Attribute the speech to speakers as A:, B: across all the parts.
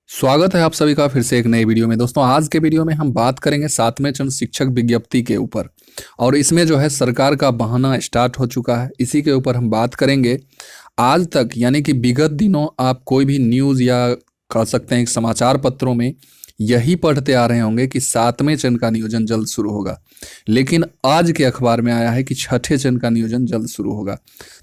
A: स्वागत है आप सभी का फिर से एक नई वीडियो में। दोस्तों, आज के वीडियो में हम बात करेंगे 7वें चरण शिक्षक विज्ञप्ति के ऊपर। और इसमें जो है सरकार का बहाना स्टार्ट हो चुका है, इसी के ऊपर हम बात करेंगे। आज तक यानी कि विगत दिनों आप कोई भी न्यूज़ या कह सकते हैं समाचार पत्रों में यही पढ़ते आ रहे होंगे कि 7वें चरण का नियोजन जल्द शुरू होगा। लेकिन आज के अखबार में आया है कि 6ठे चरण का नियोजन जल्द शुरू होगा।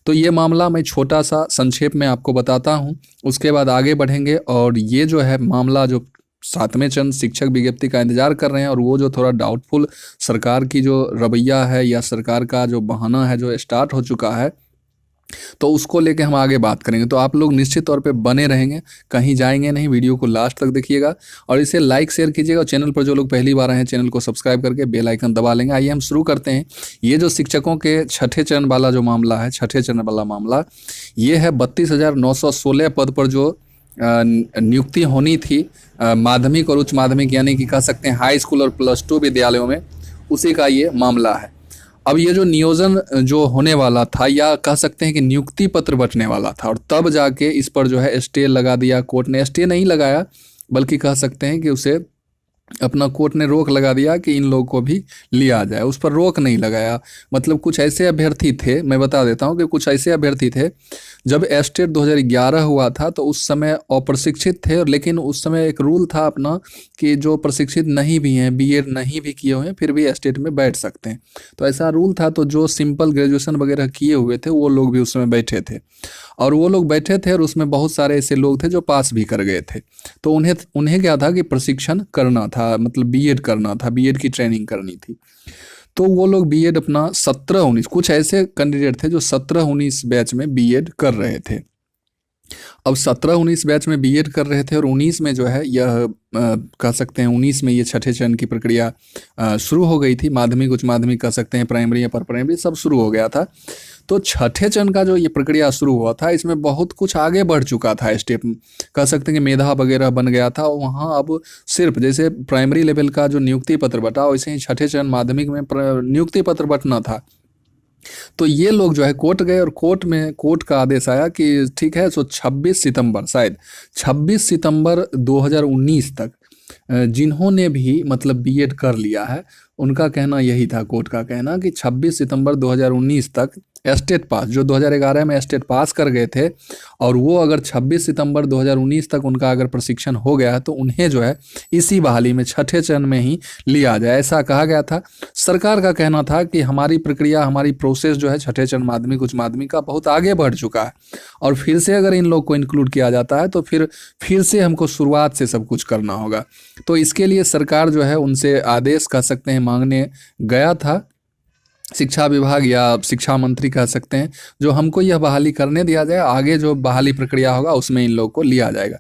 A: तो ये मामला मैं छोटा सा संक्षेप में आपको बताता हूँ, उसके बाद आगे बढ़ेंगे। और ये जो है मामला जो 7वें चरण शिक्षक विज्ञप्ति का इंतजार कर रहे हैं और वो जो थोड़ा डाउटफुल सरकार की जो रवैया है या सरकार का जो बहाना है जो स्टार्ट हो चुका है, तो उसको लेके हम आगे बात करेंगे। तो आप लोग निश्चित तौर पे बने रहेंगे, कहीं जाएंगे नहीं, वीडियो को लास्ट तक देखिएगा और इसे लाइक शेयर कीजिएगा। और चैनल पर जो लोग पहली बार आए हैं चैनल को सब्सक्राइब करके बेल आइकन दबा लेंगे। आइए हम शुरू करते हैं। ये जो शिक्षकों के 6ठे चरण वाला जो मामला है, 6ठे चरण वाला मामला ये है 32,916 पद पर जो नियुक्ति होनी थी माध्यमिक और उच्च माध्यमिक यानी कि कह सकते हैं हाई स्कूल और +2 विद्यालयों में, उसी का ये मामला है। अब ये जो नियोजन जो होने वाला था या कह सकते हैं कि नियुक्ति पत्र बंटने वाला था, और तब जाके इस पर जो है स्टे लगा दिया। कोर्ट ने स्टे नहीं लगाया, बल्कि कह सकते हैं कि उसे अपना कोर्ट ने रोक लगा दिया कि इन लोगों को भी लिया जाए। उस पर रोक नहीं लगाया। मतलब कुछ ऐसे अभ्यर्थी थे, मैं बता देता हूँ कि कुछ ऐसे अभ्यर्थी थे, जब एस्टेट 2011 हुआ था तो उस समय अप्रशिक्षित थे। और लेकिन उस समय एक रूल था अपना कि जो प्रशिक्षित नहीं भी हैं, बीएड नहीं भी किए हुए हैं, फिर भी एस्टेट में बैठ सकते हैं। तो ऐसा रूल था। तो जो सिंपल ग्रेजुएशन वगैरह किए हुए थे वो लोग भी उस समय बैठे थे, और वो लोग बैठे थे और उसमें बहुत सारे ऐसे लोग थे जो पास भी कर गए थे। तो उन्हें क्या था कि प्रशिक्षण करना था, मतलब बीएड करना था, बीएड की ट्रेनिंग करनी थी। तो वो लोग बीएड अपना 17-19, कुछ ऐसे कैंडिडेट थे जो 17-19 बैच में बीएड कर रहे थे। अब 17-19 बैच में बीएड कर रहे थे और 19 में जो है यह कह सकते हैं 19 में ये 6ठे चरण की प्रक्रिया शुरू हो गई थी। माध्यमिक उच्च माध्यमिक कह सकते हैं, प्राइमरी या पर प्राइमरी सब शुरू हो गया था। तो 6ठे चरण का जो ये प्रक्रिया शुरू हुआ था, इसमें बहुत कुछ आगे बढ़ चुका था स्टेप, कह सकते हैं कि मेधा वगैरह बन गया था। और वहाँ अब सिर्फ जैसे प्राइमरी लेवल का जो नियुक्ति पत्र बटा, वैसे ही 6ठे चरण माध्यमिक में नियुक्ति पत्र बटना था। तो ये लोग जो है कोर्ट गए और कोर्ट का आदेश आया कि ठीक है, सो 26 सितंबर, शायद 26 सितंबर 2019 तक जिन्होंने भी मतलब बीएड कर लिया है, उनका कहना यही था, कोर्ट का कहना कि 26 सितंबर 2019 तक एस्टेट पास, जो 2011 में एस्टेट पास कर गए थे, और वो अगर 26 सितंबर 2019 तक उनका अगर प्रशिक्षण हो गया है तो उन्हें जो है इसी बहाली में 6ठे चरण में ही लिया जाए, ऐसा कहा गया था। सरकार का कहना था कि हमारी प्रक्रिया, हमारी प्रोसेस जो है 6ठे चरण माध्यमिक उच्च माध्यमिक का बहुत आगे बढ़ चुका है, और फिर से अगर इन लोग को इंक्लूड किया जाता है तो फिर से हमको शुरुआत से सब कुछ करना होगा। तो इसके लिए सरकार जो है उनसे आदेश कह सकते हैं मांगने गया था, शिक्षा विभाग या शिक्षा मंत्री कह सकते हैं, जो हमको यह बहाली करने दिया जाए, आगे जो बहाली प्रक्रिया होगा उसमें इन लोगों को लिया जाएगा।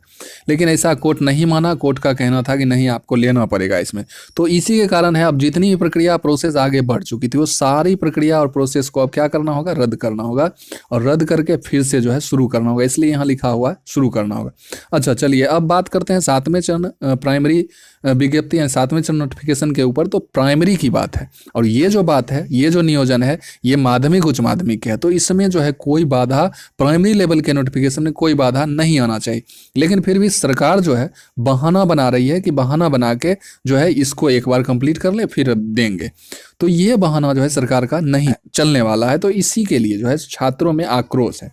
A: लेकिन ऐसा कोर्ट नहीं माना। कोर्ट का कहना था कि नहीं, आपको लेना पड़ेगा इसमें। तो इसी के कारण है अब जितनी भी प्रक्रिया प्रोसेस आगे बढ़ चुकी थी, वो सारी प्रक्रिया और प्रोसेस को अब क्या करना होगा, रद्द करना होगा, और रद्द करके फिर से जो है शुरू करना होगा। इसलिए यहाँ लिखा हुआ है शुरू करना होगा। अच्छा, चलिए अब बात करते हैं 7वें चरण प्राइमरी विज्ञप्ति या 7वें चरण नोटिफिकेशन के ऊपर। तो प्राइमरी की बात है, और ये जो बात है, ये जो नियोजन है, ये माध्यमिक उच्च माध्यमिक के है। तो इसमें जो है कोई बाधा, प्राइमरी लेवल के नोटिफिकेशन में कोई बाधा नहीं आना चाहिए। लेकिन फिर भी सरकार जो है बहाना बना रही है कि बहाना बना के जो है इसको एक बार कंप्लीट कर ले फिर देंगे। तो ये बहाना जो है सरकार का नहीं चलने वाला है। तो इसी के लिए जो है छात्रों में आक्रोश है।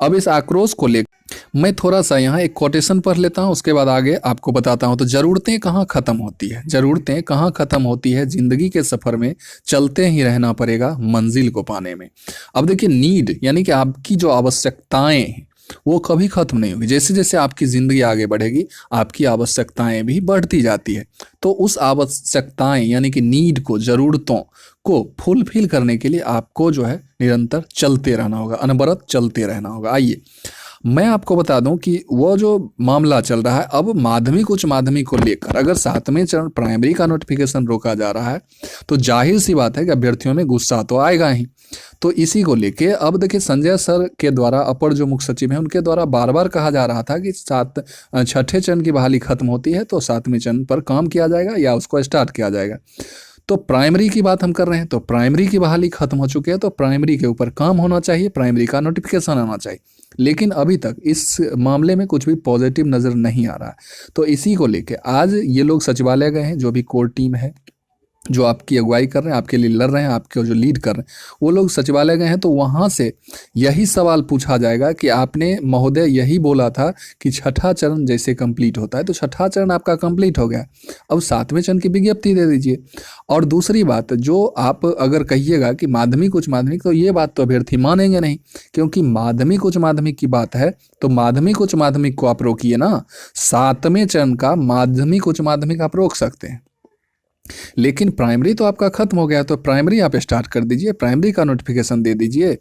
A: अब इस आक्रोश को लेकर मैं थोड़ा सा यहाँ एक कोटेशन पढ़ लेता हूँ, उसके बाद आगे आपको बताता हूँ। तो ज़रूरतें कहाँ ख़त्म होती है, ज़रूरतें कहाँ ख़त्म होती है, ज़िंदगी के सफ़र में चलते ही रहना पड़ेगा मंजिल को पाने में। अब देखिए, नीड यानी कि आपकी जो आवश्यकताएं हैं वो कभी ख़त्म नहीं होगी। जैसे जैसे आपकी ज़िंदगी आगे बढ़ेगी, आपकी आवश्यकताएं भी बढ़ती जाती है। तो उस आवश्यकताएं यानी कि नीड को, ज़रूरतों को फुलफिल करने के लिए आपको जो है निरंतर चलते रहना होगा, अनवरत चलते रहना होगा। आइए मैं आपको बता दूं कि वो जो मामला चल रहा है अब माध्यमिक उच्च माध्यमिक को लेकर, अगर 7वें चरण प्राइमरी का नोटिफिकेशन रोका जा रहा है तो जाहिर सी बात है कि अभ्यर्थियों में गुस्सा तो आएगा ही। तो इसी को लेके अब देखिए, संजय सर के द्वारा, अपर जो मुख्य सचिव हैं, उनके द्वारा बार बार कहा जा रहा था कि 6ठे चरण की बहाली खत्म होती है तो 7वें चरण पर काम किया जाएगा या उसको स्टार्ट किया जाएगा। तो प्राइमरी की बात हम कर रहे हैं, तो प्राइमरी की बहाली खत्म हो चुकी है, तो प्राइमरी के ऊपर काम होना चाहिए, प्राइमरी का नोटिफिकेशन आना चाहिए। लेकिन अभी तक इस मामले में कुछ भी पॉजिटिव नज़र नहीं आ रहा है। तो इसी को लेके आज ये लोग सचिवालय गए हैं, जो भी कोर टीम है जो आपकी अगुवाई कर रहे हैं, आपके लिए लड़ रहे हैं, आपके जो लीड कर रहे हैं, वो लोग सचिवालय गए हैं। तो वहाँ से यही सवाल पूछा जाएगा कि आपने महोदय यही बोला था कि छठा चरण जैसे कंप्लीट होता है, तो छठा चरण आपका कंप्लीट हो गया, अब सातवें चरण की विज्ञप्ति दे दीजिए। और दूसरी बात, जो आप अगर कहिएगा कि माध्यमिक उच्च माध्यमिक, तो ये बात तो अभ्यर्थी मानेंगे नहीं, क्योंकि माध्यमिक उच्च माध्यमिक की बात है तो माध्यमिक उच्च माध्यमिक को आप रोकिए ना, सातवें चरण का माध्यमिक उच्च माध्यमिक आप रोक सकते हैं। लेकिन प्राइमरी तो आपका खत्म हो गया, तो प्राइमरी आप स्टार्ट कर दीजिए, प्राइमरी का नोटिफिकेशन दे दीजिए।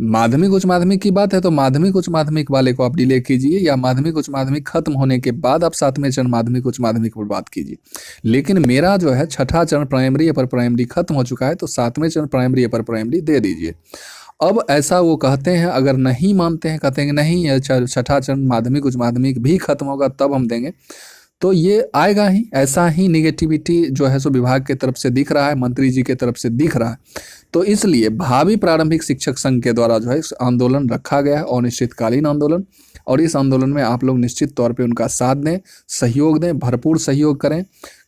A: माध्यमिक उच्च माध्यमिक की बात है तो माध्यमिक उच्च माध्यमिक वाले को आप डिले कीजिए, या माध्यमिक उच्च माध्यमिक खत्म होने के बाद आप सातवें चरण माध्यमिक उच्च माध्यमिक पर बात कीजिए। लेकिन मेरा जो है छठा चरण प्राइमरी अपर प्राइमरी खत्म हो चुका है, तो सातवें चरण प्राइमरी अपर प्राइमरी दे दीजिए। अब ऐसा वो कहते हैं, अगर नहीं मानते हैं, कहते हैं कि नहीं छठा चरण माध्यमिक उच्च माध्यमिक भी खत्म होगा तब हम देंगे, तो ये आएगा ही। ऐसा ही निगेटिविटी जो है सो विभाग के तरफ से दिख रहा है, मंत्री जी के तरफ से दिख रहा है। तो इसलिए भावी प्रारंभिक शिक्षक संघ के द्वारा जो है आंदोलन रखा गया है, अनिश्चितकालीन आंदोलन। और इस आंदोलन में आप लोग निश्चित तौर पे उनका साथ दें, सहयोग दें, भरपूर सहयोग करें,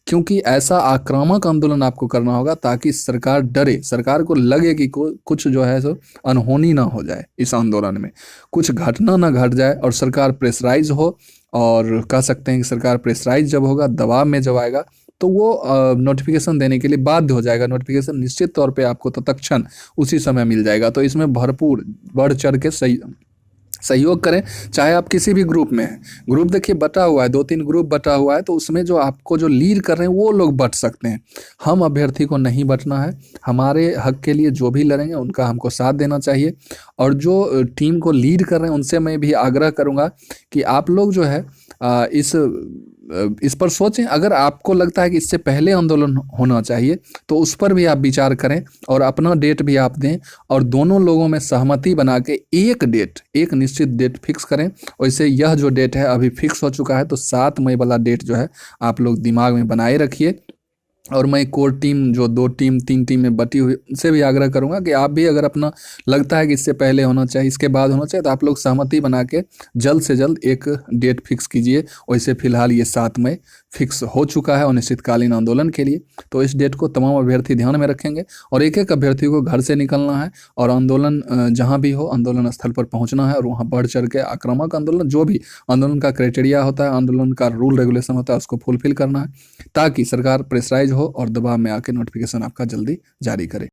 A: क्योंकि ऐसा आक्रामक आंदोलन आपको करना होगा ताकि सरकार डरे, सरकार को लगे कि कुछ जो है सो अनहोनी ना हो जाए, इस आंदोलन में कुछ घटना ना घट जाए और सरकार प्रेशराइज हो। और कह सकते हैं कि सरकार प्रेशराइज जब होगा, दबाव में जब आएगा, तो वो नोटिफिकेशन देने के लिए बाध्य हो जाएगा। नोटिफिकेशन निश्चित तौर पे आपको तत्क्षण उसी समय मिल जाएगा। तो इसमें भरपूर बढ़ चढ़ के सहयोग करें, चाहे आप किसी भी ग्रुप में हैं। ग्रुप देखिए बटा हुआ है, 2-3 ग्रुप बटा हुआ है, तो उसमें जो आपको जो लीड कर रहे हैं वो लोग बट सकते हैं। हम अभ्यर्थी को नहीं बटना है, हमारे हक के लिए जो भी लड़ेंगे उनका हमको साथ देना चाहिए। और जो टीम को लीड कर रहे हैं उनसे मैं भी आग्रह करूँगा कि आप लोग जो है इस पर सोचें। अगर आपको लगता है कि इससे पहले आंदोलन होना चाहिए तो उस पर भी आप विचार करें और अपना डेट भी आप दें, और दोनों लोगों में सहमति बना के एक निश्चित डेट फिक्स करें। वैसे यह जो डेट है अभी फिक्स हो चुका है, तो 7 मई वाला डेट जो है आप लोग दिमाग में बनाए रखिए। और मैं कोर टीम जो 2-3 टीम में बटी हुई उनसे भी आग्रह करूंगा कि आप भी अगर अपना लगता है कि इससे पहले होना चाहिए, इसके बाद होना चाहिए, तो आप लोग सहमति बना के जल्द से जल्द एक डेट फिक्स कीजिए। वैसे फिलहाल ये 7 मई फिक्स हो चुका है अनिश्चितकालीन आंदोलन के लिए, तो इस डेट को तमाम अभ्यर्थी ध्यान में रखेंगे। और एक एक अभ्यर्थी को घर से निकलना है और आंदोलन जहाँ भी हो आंदोलन स्थल पर पहुँचना है, और वहाँ बढ़ चढ़ के आक्रामक आंदोलन, जो भी आंदोलन का क्राइटेरिया होता है, आंदोलन का रूल रेगुलेशन होता है, उसको फुलफिल करना है, ताकि सरकार प्रेशराइज हो और दबाव में आके नोटिफिकेशन आपका जल्दी जारी करे।